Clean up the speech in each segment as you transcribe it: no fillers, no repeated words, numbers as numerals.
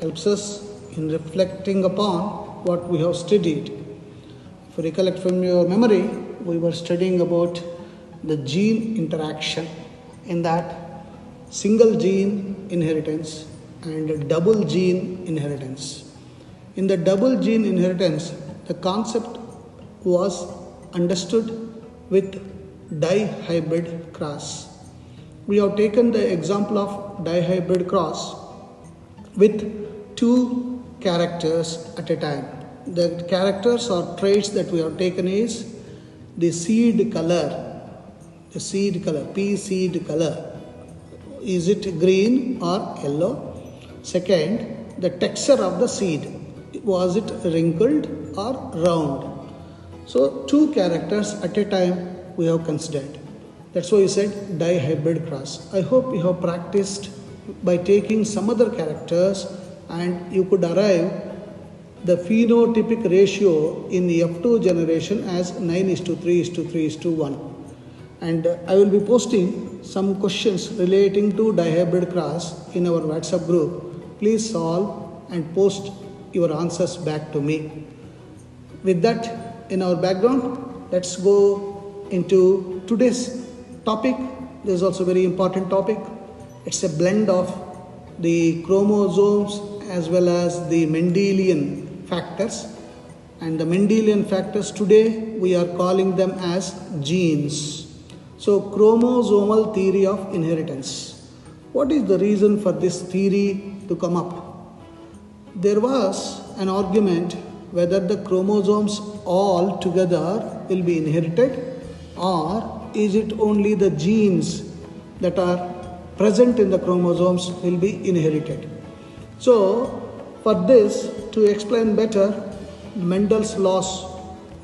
helps us in reflecting upon what we have studied. If you recollect from your memory, we were studying about the gene interaction, in that single gene inheritance and double gene inheritance. In the double gene inheritance, the concept was understood with dihybrid cross. We have taken the example of dihybrid cross with two characters at a time. The characters or traits that we have taken is the seed color, pea seed color. Is it green or yellow? Second, the texture of the seed. Was it wrinkled or round? So, two characters at a time we have considered. That's why we said dihybrid cross. I hope you have practiced by taking some other characters and you could arrive the phenotypic ratio in the F2 generation as 9:3:3:1. And I will be posting some questions relating to dihybrid cross in our WhatsApp group. Please solve and post your answers back to me. With that in our background, let's go into today's topic. This is also a very important topic. It's a blend of the chromosomes as well as the Mendelian factors. And the Mendelian factors today we are calling them as genes. So, chromosomal theory of inheritance. What is the reason for this theory to come up? There was an argument whether the chromosomes all together will be inherited, or is it only the genes that are present in the chromosomes will be inherited. So, for this, to explain better, Mendel's laws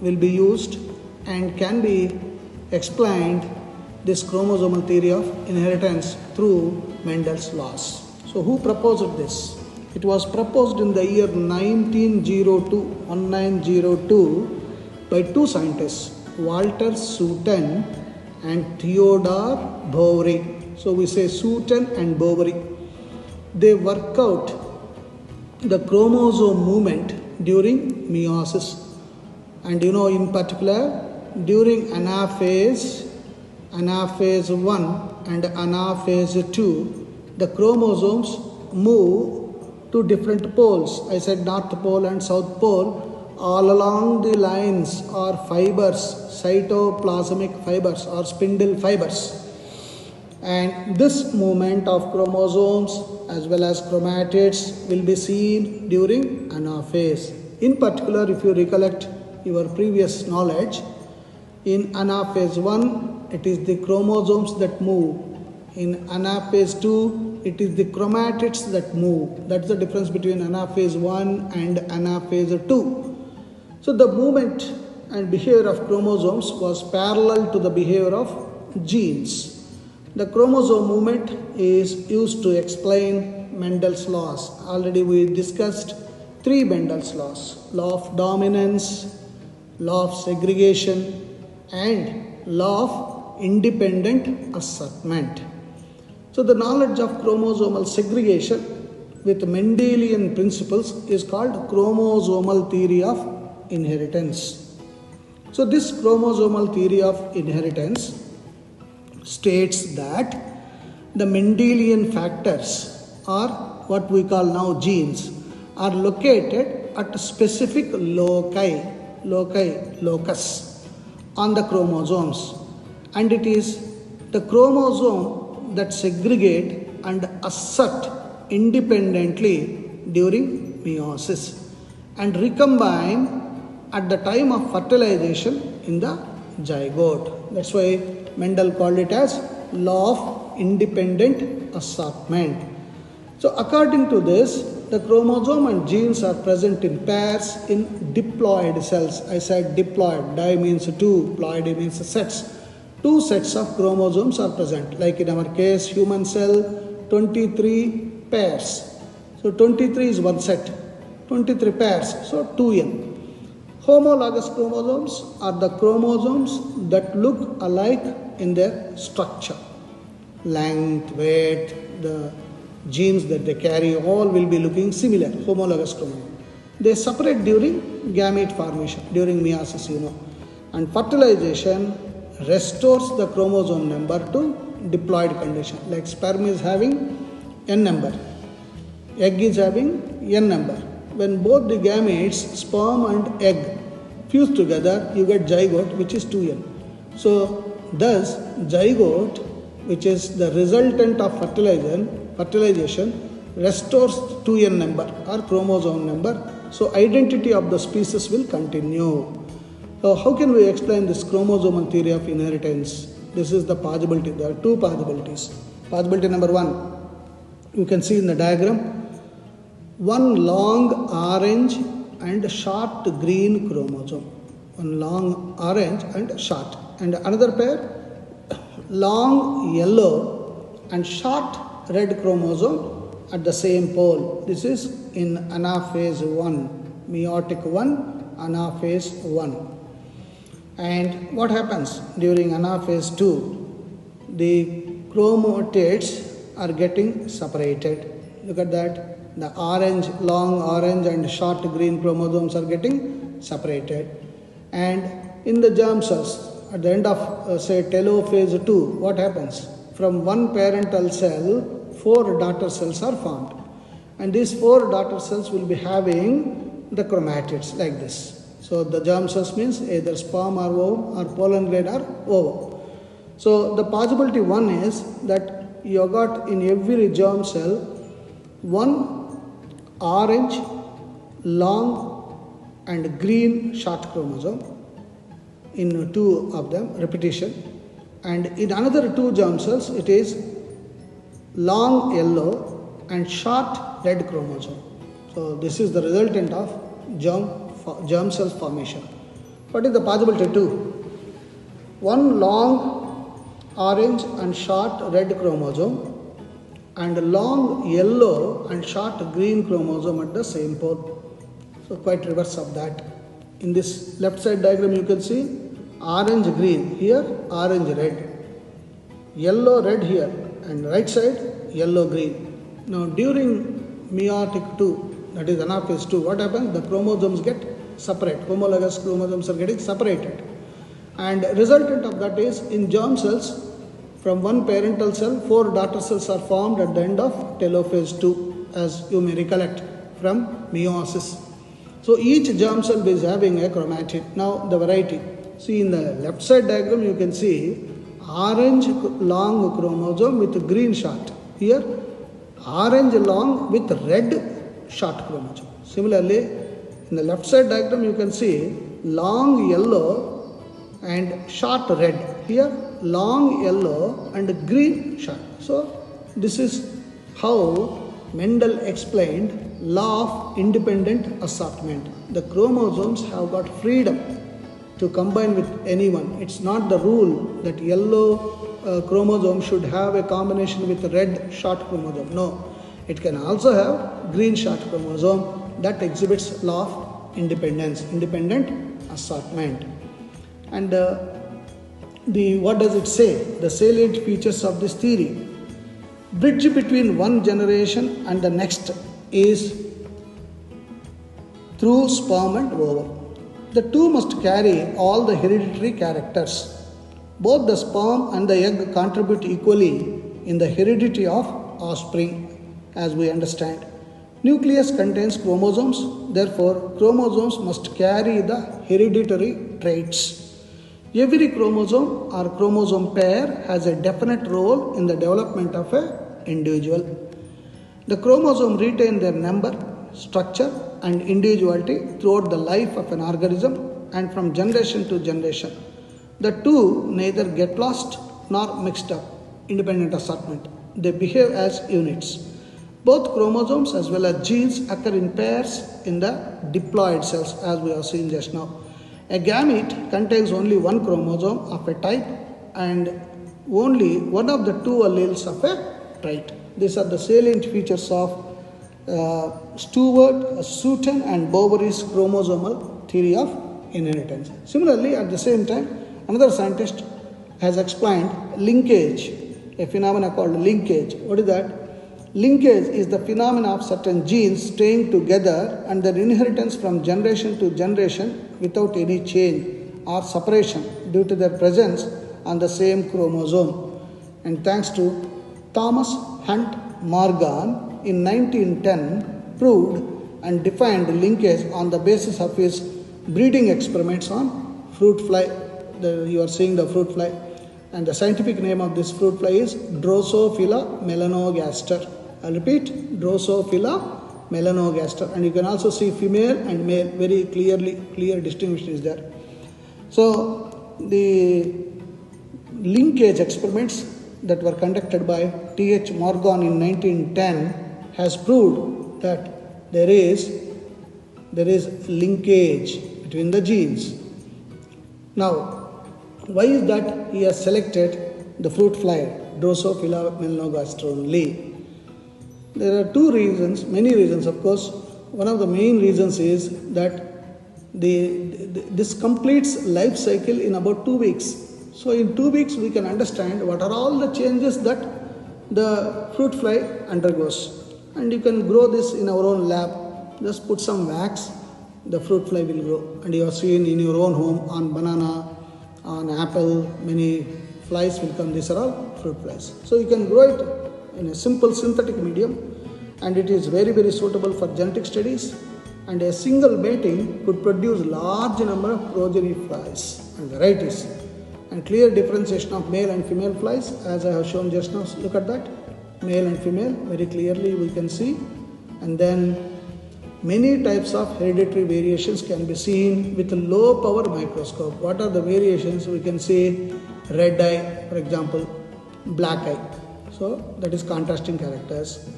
will be used and can be explained this chromosomal theory of inheritance through Mendel's laws. So, who proposed this? It was proposed in the year 1902 by two scientists, Walter Sutin and Theodore Boveri. So we say Sutin and Boveri. They work out the chromosome movement during meiosis. And in particular, during anaphase 1 and anaphase 2, the chromosomes move to different poles. I said North Pole and South Pole. All along the lines or fibers, cytoplasmic fibers or spindle fibers. And this movement of chromosomes as well as chromatids will be seen during anaphase. In particular, if you recollect your previous knowledge, in anaphase 1, it is the chromosomes that move. In anaphase 2, it is the chromatids that move. That's the difference between anaphase 1 and anaphase 2. So the movement and behavior of chromosomes was parallel to the behavior of genes. The chromosome movement is used to explain Mendel's laws. Already we discussed three Mendel's laws: law of dominance, law of segregation, and law of independent assortment. So the knowledge of chromosomal segregation with Mendelian principles is called chromosomal theory of inheritance. So this chromosomal theory of inheritance states that the Mendelian factors, or what we call now genes, are located at specific locus on the chromosomes, and it is the chromosome that segregate and assert independently during meiosis and recombine at the time of fertilization in the zygote. That's why Mendel called it as law of independent assortment. So according to this, the chromosome and genes are present in pairs in diploid cells. I said diploid, di means two, ploid means sets. Two sets of chromosomes are present. Like in our case, human cell, 23 pairs. So 23 is one set, 23 pairs, so 2n. Homologous chromosomes are the chromosomes that look alike in their structure, length, weight, the genes that they carry all will be looking similar, homologous chromosome. They separate during gamete formation, during meiosis, and fertilization restores the chromosome number to diploid condition. Like sperm is having n number, egg is having n number. When both the gametes, sperm and egg, fuse together, you get zygote, which is 2n. So, thus, zygote, which is the resultant of fertilization, restores 2n number or chromosome number. So, identity of the species will continue. So, how can we explain this chromosomal theory of inheritance? This is the possibility. There are two possibilities. Possibility number one, you can see in the diagram, one long orange and short green chromosome. One long orange and short. And another pair, long yellow and short red chromosome at the same pole. This is in anaphase 1, meiotic 1, anaphase 1. And what happens during anaphase 2? The chromatids are getting separated. Look at that. The orange, long orange and short green chromosomes are getting separated. And in the germ cells, at the end of say telophase 2, what happens? From one parental cell, 4 daughter cells are formed. And these 4 daughter cells will be having the chromatids like this. So the germ cells means either sperm or ovum or pollen grain or ovum. So the possibility one is that you got in every germ cell one orange, long and green short chromosome in 2 of them, repetition. And in another 2 germ cells, it is long yellow and short red chromosome. So this is the resultant of germ cell formation. What is the possibility 2? One long orange and short red chromosome and long yellow and short green chromosome at the same pole. So quite reverse of that. In this left side diagram you can see orange green here, orange red, yellow red here, and right side yellow green. Now during meiotic 2, that is anaphase 2, what happens? The chromosomes get separate, homologous chromosomes are getting separated. And resultant of that is in germ cells, from one parental cell, 4 daughter cells are formed at the end of telophase 2, as you may recollect from meiosis. So each germ cell is having a chromatid. Now the variety. See in the left side diagram you can see orange long chromosome with green short. Here orange long with red short chromosome. Similarly in the left side diagram you can see long yellow and short red. Here long yellow and green short. So this is how Mendel explained law of independent assortment. The chromosomes have got freedom to combine with anyone. It's not the rule that yellow chromosome should have a combination with red short chromosome. No, it can also have green short chromosome that exhibits law of independence, independent assortment. And what does it say? The salient features of this theory. Bridge between one generation and the next is through sperm and ovum. The two must carry all the hereditary characters. Both the sperm and the egg contribute equally in the heredity of offspring, as we understand. Nucleus contains chromosomes, therefore chromosomes must carry the hereditary traits. Every chromosome or chromosome pair has a definite role in the development of an individual. The chromosome retain their number, structure and individuality throughout the life of an organism and from generation to generation. The two neither get lost nor mixed up, independent assortment. They behave as units. Both chromosomes as well as genes occur in pairs in the diploid cells, as we have seen just now. A gamete contains only one chromosome of a type and only one of the 2 alleles of a trait. These are the salient features of Stewart, Sutton and Bowery's chromosomal theory of inheritance. Similarly, at the same time, another scientist has explained linkage, a phenomenon called linkage. What is that? Linkage is the phenomenon of certain genes staying together and their inheritance from generation to generation without any change or separation due to their presence on the same chromosome. And thanks to Thomas Hunt Morgan in 1910 proved and defined linkage on the basis of his breeding experiments on fruit fly. You are seeing the fruit fly, and the scientific name of this fruit fly is Drosophila melanogaster. I'll repeat, Drosophila melanogaster, and you can also see female and male very clear distinction is there. So the linkage experiments that were conducted by T.H. Morgan in 1910 has proved that there is linkage between the genes. Now, why is that he has selected the fruit fly Drosophila melanogaster only? There are many reasons of course. One of the main reasons is that this completes life cycle in about 2 weeks. So in 2 weeks we can understand what are all the changes that the fruit fly undergoes. And you can grow this in our own lab. Just put some wax, the fruit fly will grow. And you have seen in your own home on banana, on apple, many flies will come. These are all fruit flies. So you can grow it in a simple synthetic medium, and it is very suitable for genetic studies, and a single mating could produce large number of progeny flies and varieties, and clear differentiation of male and female flies as I have shown just now. Look at that, male and female very clearly we can see. And then many types of hereditary variations can be seen with a low power microscope. What are the variations? We can see red eye, for example, black eye. So that is contrasting characters.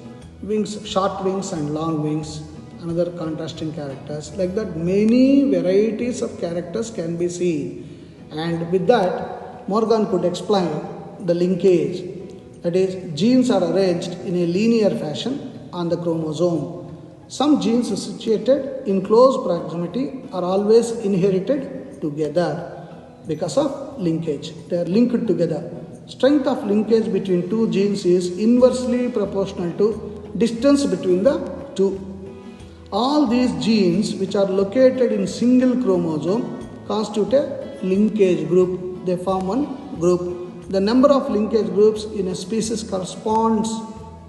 Wings, short wings and long wings, another contrasting characters. Like that, many varieties of characters can be seen. And with that, Morgan could explain the linkage. That is, genes are arranged in a linear fashion on the chromosome. Some genes situated in close proximity are always inherited together because of linkage. They are linked together. Strength of linkage between two genes is inversely proportional to distance between the two. All these genes which are located in single chromosome constitute a linkage group. They form one group. The number of linkage groups in a species corresponds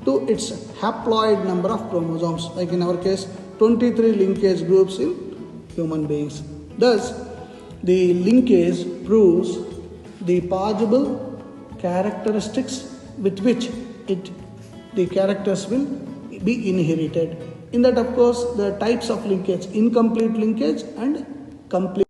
to its haploid number of chromosomes. Like in our case, 23 linkage groups in human beings. Thus, the linkage proves the possible characteristics with which the characters will be inherited. In that, of course, the types of linkage, incomplete linkage and complete.